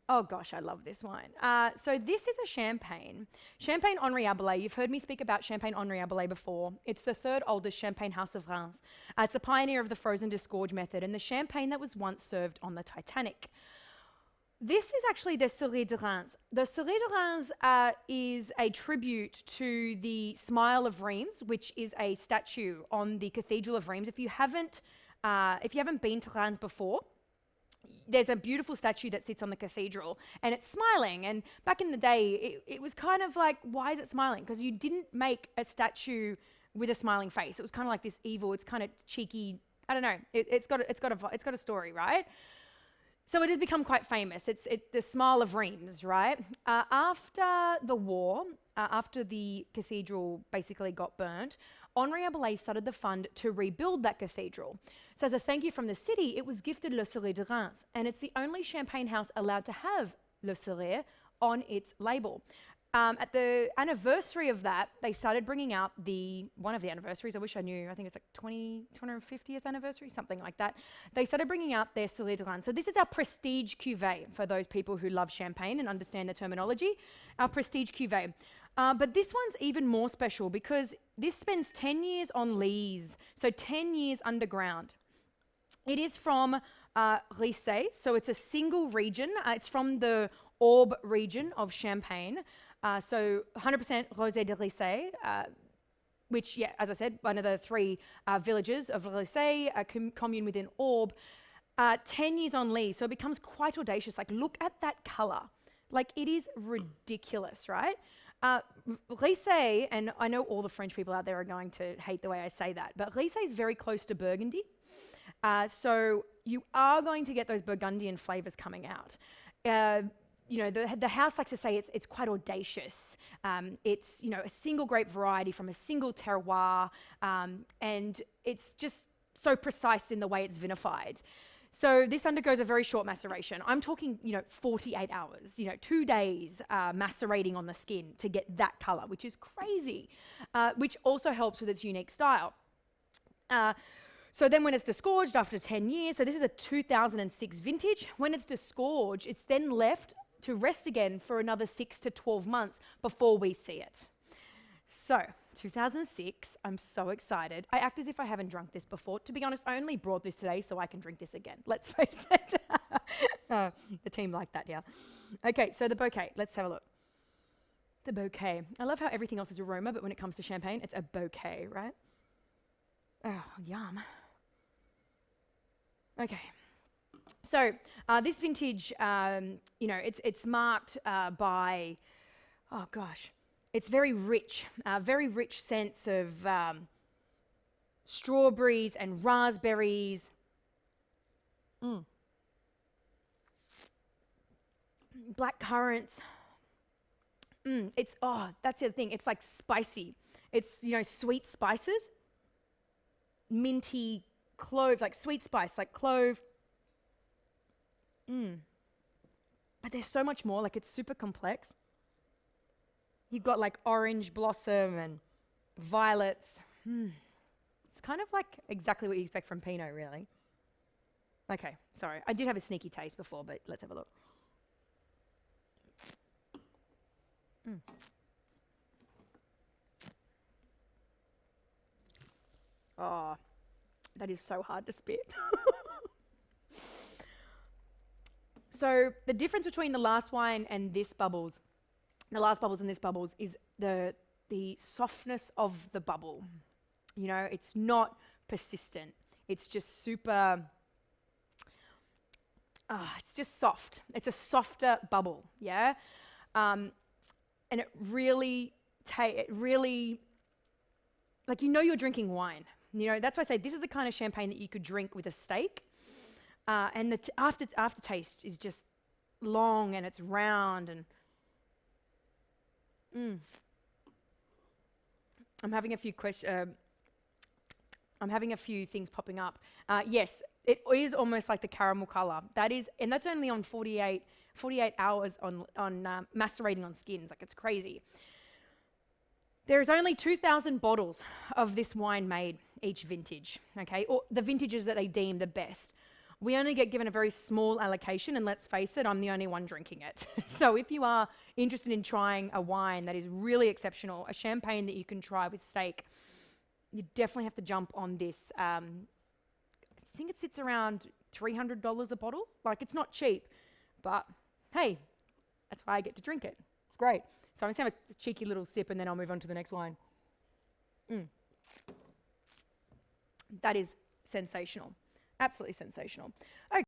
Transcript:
Oh gosh, I love this wine. So this is a champagne. Champagne Henri Abelé. You've heard me speak about Champagne Henri Abelé before. It's the third oldest champagne house of Reims. It's the pioneer of the frozen disgorge method and the champagne that was once served on the Titanic. This is actually the Sourire de Reims. The Sourire de Reims is a tribute to the Smile of Reims, which is a statue on the Cathedral of Reims. If you haven't been to Reims before, there's a beautiful statue that sits on the cathedral and it's smiling. And back in the day, it was kind of like, why is it smiling? Because you didn't make a statue with a smiling face. It was kind of like this evil, it's kind of cheeky. I don't know. It's got a story, right? So it has become quite famous. It's the Smile of Reims, right? After the war, after the cathedral basically got burnt, Henri Abelé started the fund to rebuild that cathedral. So as a thank you from the city, it was gifted Le Sourire de Reims, and it's the only champagne house allowed to have Le Sourire on its label. At the anniversary of that, they started bringing out one of the anniversaries, I wish I knew, I think it's like 250th anniversary, something like that. They started bringing out their Sourire de Reims. So this is our prestige cuvee for those people who love champagne and understand the terminology, our prestige cuvee. But this one's even more special because this spends 10 years on lees, so 10 years underground. It is from Rosé, so it's a single region. It's from the Aube region of Champagne. So 100% Rosé de Reims, which, yeah, as I said, one of the three villages of Reims, a commune within Aube. 10 years on lees, so it becomes quite audacious. Like, look at that color. Like, it is ridiculous, right? Rosé, and I know all the French people out there are going to hate the way I say that, but Rosé is very close to Burgundy. So you are going to get those Burgundian flavors coming out. The house likes to say it's quite audacious. It's, a single grape variety from a single terroir, and it's just so precise in the way it's vinified. So this undergoes a very short maceration. I'm talking, 48 hours, 2 days macerating on the skin to get that color, which is crazy, which also helps with its unique style. So then when it's disgorged after 10 years, so this is a 2006 vintage, when it's disgorged, it's then left to rest again for another 6 to 12 months before we see it. So 2006, I'm so excited. I act as if I haven't drunk this before. To be honest, I only brought this today so I can drink this again. Let's face it. The team like that, yeah. Okay, so the bouquet. Let's have a look. The bouquet. I love how everything else is aroma, but when it comes to champagne, it's a bouquet, right? Oh, yum. Okay. So this vintage, it's marked by, oh gosh, it's very rich sense of strawberries and raspberries. Black currants. That's the other thing. It's like spicy. It's, sweet spices. Minty clove, like sweet spice, like clove. But there's so much more, like it's super complex. You've got like orange blossom and violets. It's kind of like exactly what you expect from Pinot, really. Okay, sorry. I did have a sneaky taste before, but let's have a look. Oh, that is so hard to spit. So the difference between the last wine and this bubbles, the last bubbles and this bubbles, is the softness of the bubble. It's not persistent. It's just super, it's just soft. It's a softer bubble, yeah? And it really, like, you're drinking wine. That's why I say this is the kind of champagne that you could drink with a steak. And the aftertaste is just long and it's round and I'm having a few things popping up. Yes, it is almost like the caramel color. And that's only on 48 hours on macerating on skins. Like, it's crazy. There's only 2,000 bottles of this wine made each vintage, okay? Or the vintages that they deem the best. we only get given a very small allocation, and let's face it, I'm the only one drinking it. So if you are interested in trying a wine that is really exceptional, a champagne that you can try with steak, you definitely have to jump on this. I think it sits around $300 a bottle. Like, it's not cheap, but hey, that's why I get to drink it. It's great. So I'm just going to have a cheeky little sip and then I'll move on to the next wine. That is sensational. Absolutely sensational. Okay.